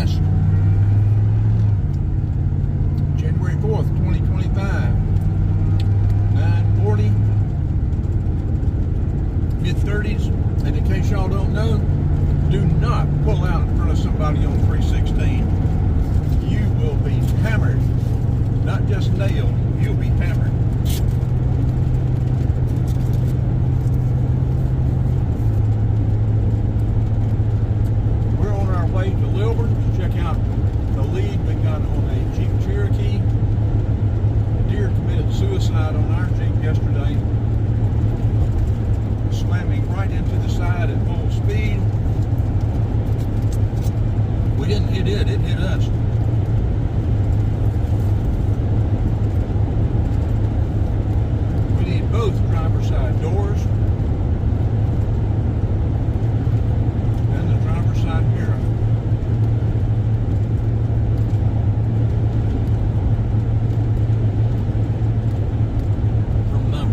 West. January 4th, 2025. 9:40. Mid-30s. And in case y'all don't know, do not pull out in front of somebody on 316. You will be hammered. Not just nailed, you'll be hammered. We're on our way to Lilburn to check out the lead we got on a Jeep Cherokee. A deer committed suicide on our Jeep yesterday, slamming right into the side at full speed. We didn't hit it hit us. We need both driver's side doors and the driver's side mirror. From my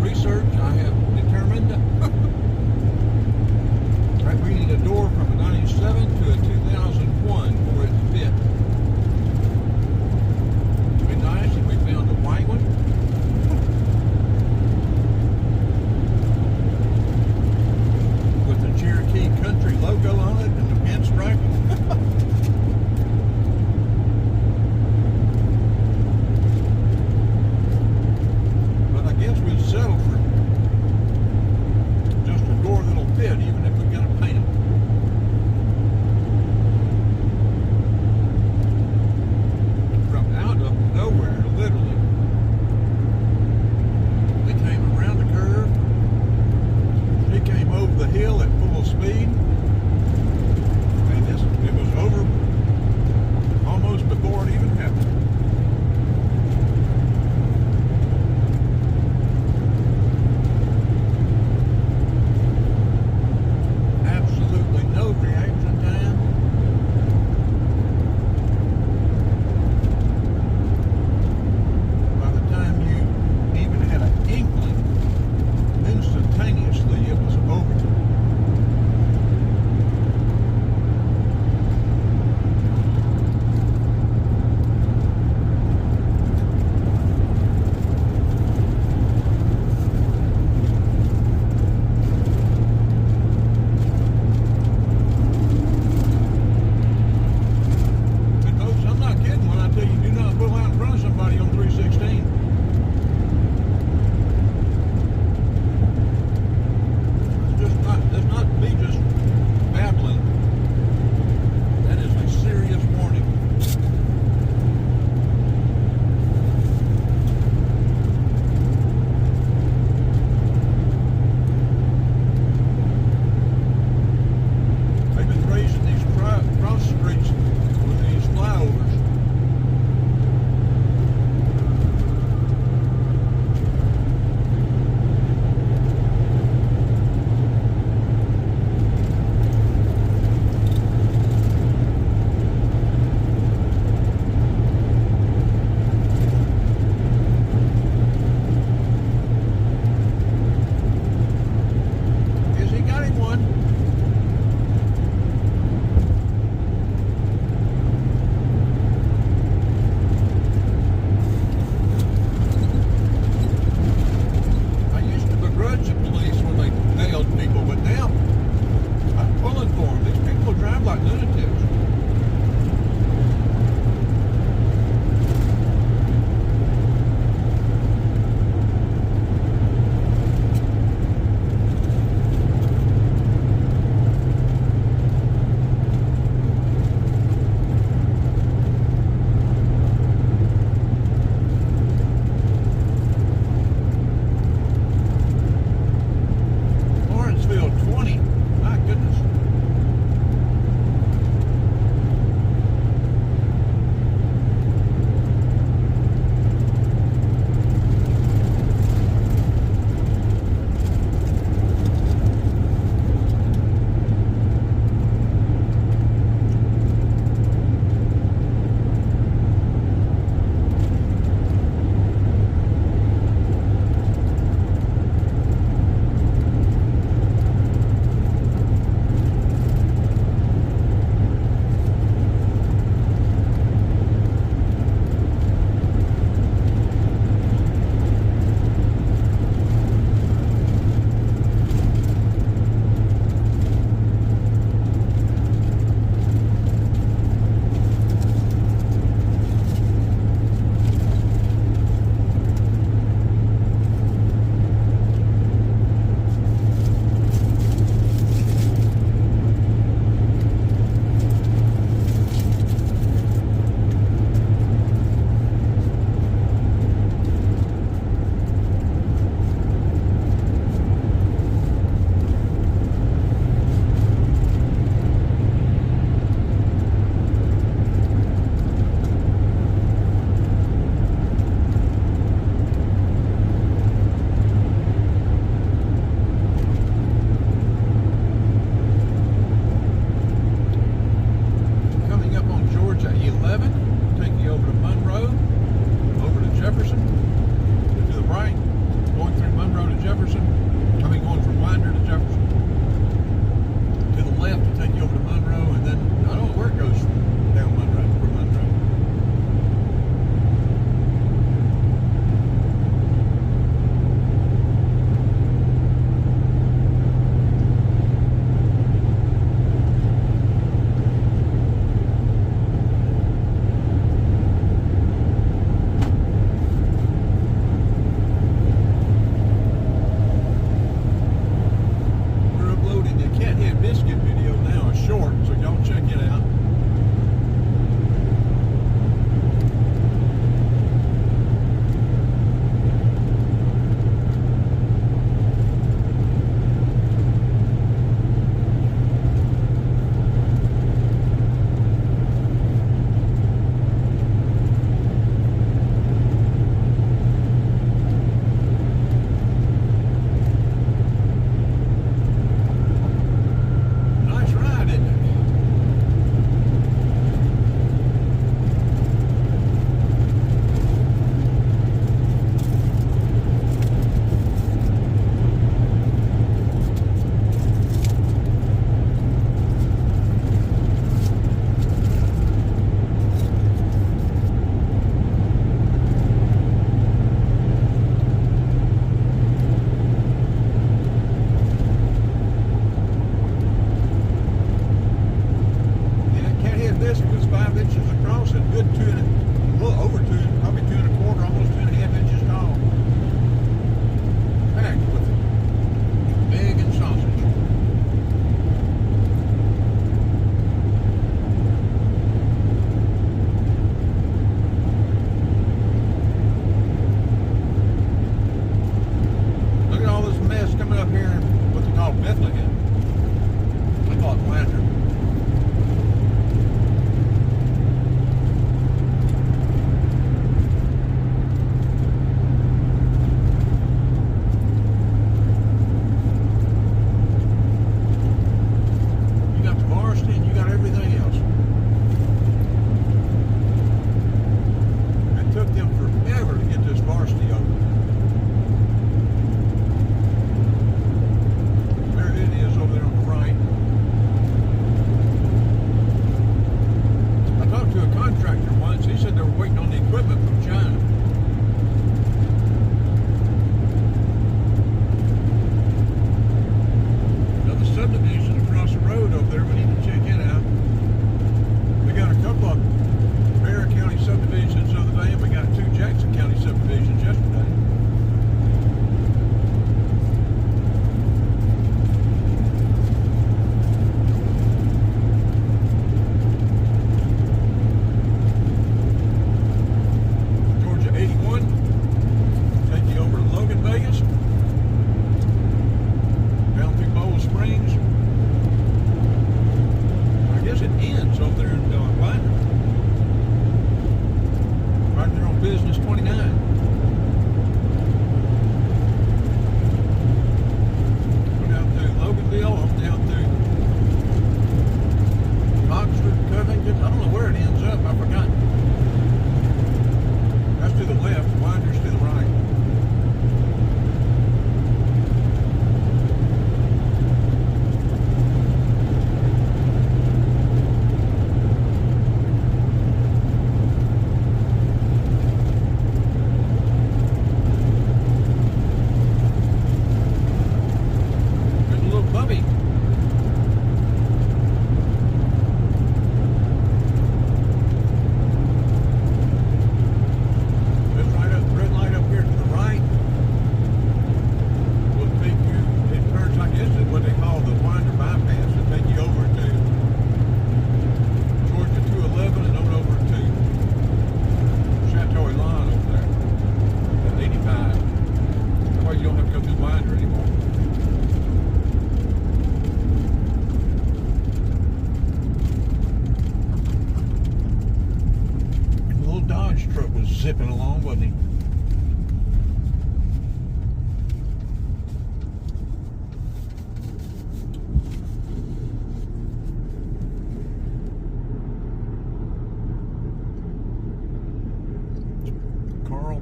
nipping along, wasn't he?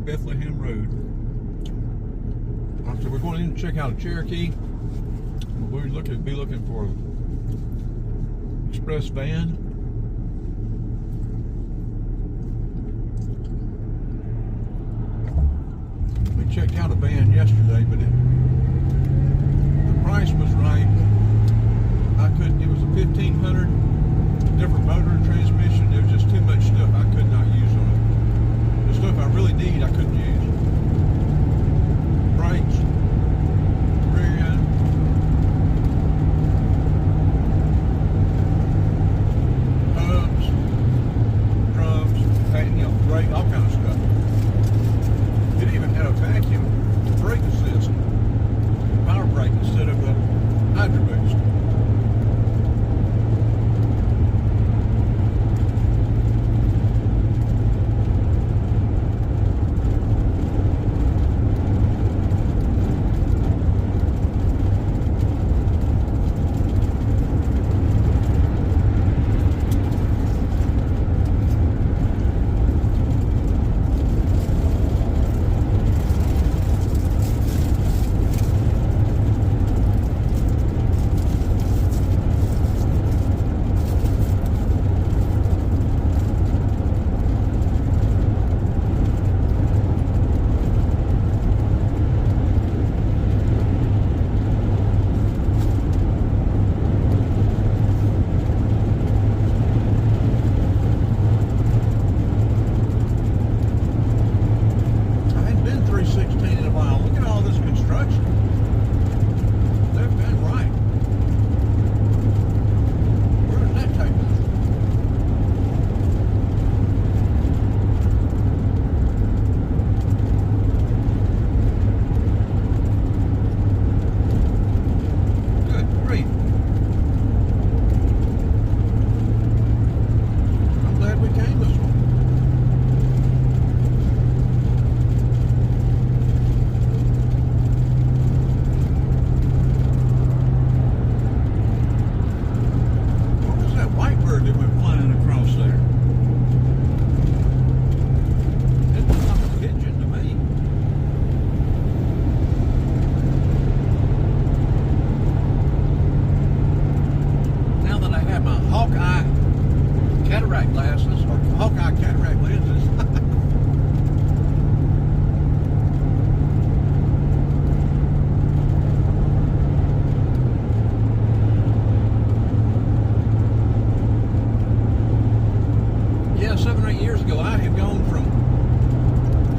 Bethlehem Road. So we're going in to check out a Cherokee. We'll be looking for an express van. We checked out a van yesterday, but the price was right. It was a 1500, different motor and transmission. There was just too much stuff I could not use on it. The stuff I really need, I couldn't use. Brakes, rear end, hubs, drums, brake, all kind of stuff. It even had a vacuum brake assist, power brake instead of the hydro boost. Cataract glasses, or Hawkeye cataract lenses. Yeah, 7 or 8 years ago, I have gone from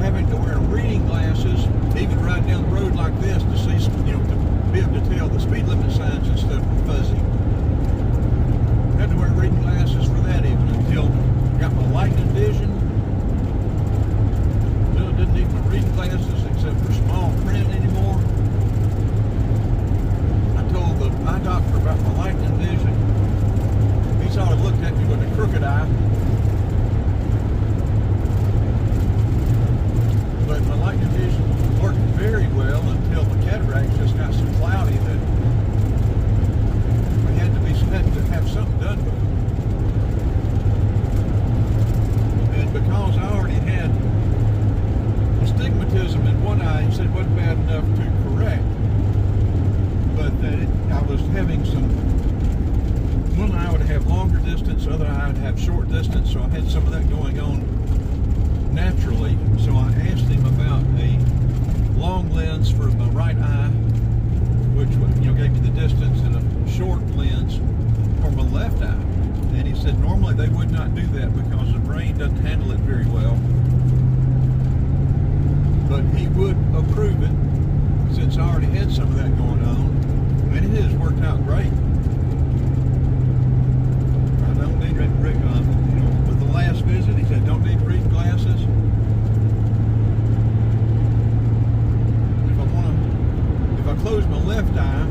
having to wear reading glasses, even riding down the road like this to see, to be able to tell the speed limit signs and stuff were fuzzy. Had to wear reading glasses for that even until I got my lightning vision. Really didn't need my reading glasses except for small print anymore. I told the eye doctor about my lightning vision. He sort of looked at me with a crooked eye. But my lightning vision worked very well until the cataracts just got so cloudy that we had to have something done with it. And because I already had astigmatism in one eye, he said it wasn't bad enough to correct, but that I was having one eye would have longer distance, the other eye would have short distance, so I had some of that going on naturally. So I asked him about a long lens for my right eye, which gave me the distance, and a short lens for my left eye. And he said normally they would not do that because the brain doesn't handle it very well, but he would approve it since I already had some of that going on, and it has worked out great. I don't need with the last visit he said don't need reading glasses. If I close my left eye,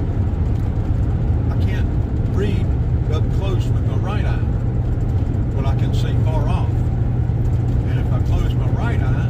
I can't read up close with my right eye, but I can see far off. And if I close my right eye,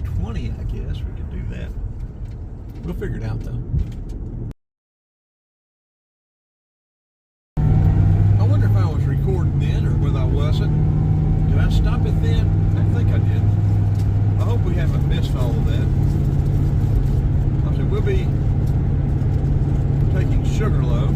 220, I guess. We could do that. We'll figure it out, though. I wonder if I was recording then or whether I wasn't. Did I stop it then? I think I did. I hope we haven't missed all of that. I said we'll be taking Sugarloaf.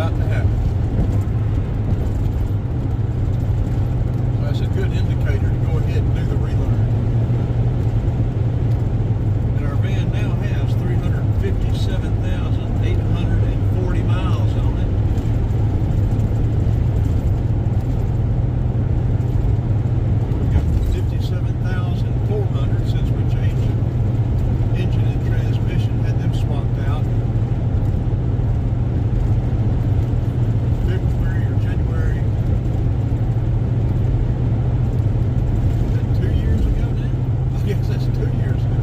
about to happen. So that's a good indicator to go ahead and do the relearn. And our van now has 357,840 miles on it. We've got 57,400 since we changed engine and transmission, had them swapped out. February or January. Is that 2 years ago now? I guess that's 2 years ago.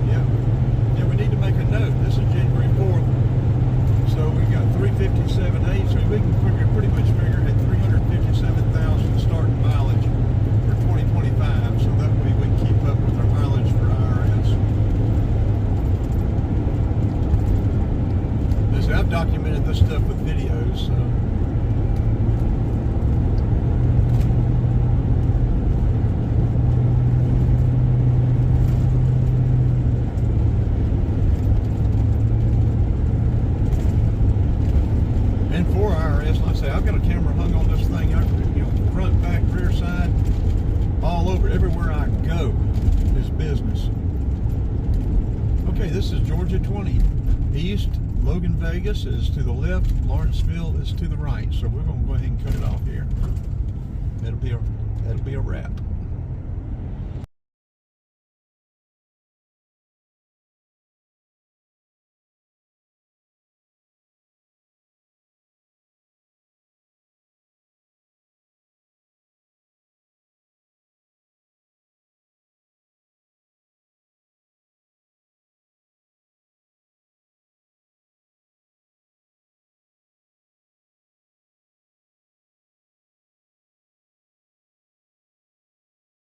Yeah. Yeah, we need to make a note. This is January 4th. So we got 357.8. So we can pretty much figure at 357,000 starting mileage for 2025. So that way we can keep up with our mileage for IRS. Listen, I've documented this stuff with videos, so. And for IRS, like I say, I've got a camera hung on this thing, front, back, rear side, all over, everywhere I go is business. Okay, this is Georgia 20 East. Logan, Vegas is to the left. Lawrenceville is to the right. So we're going to go ahead and cut it off here. That'll be a wrap.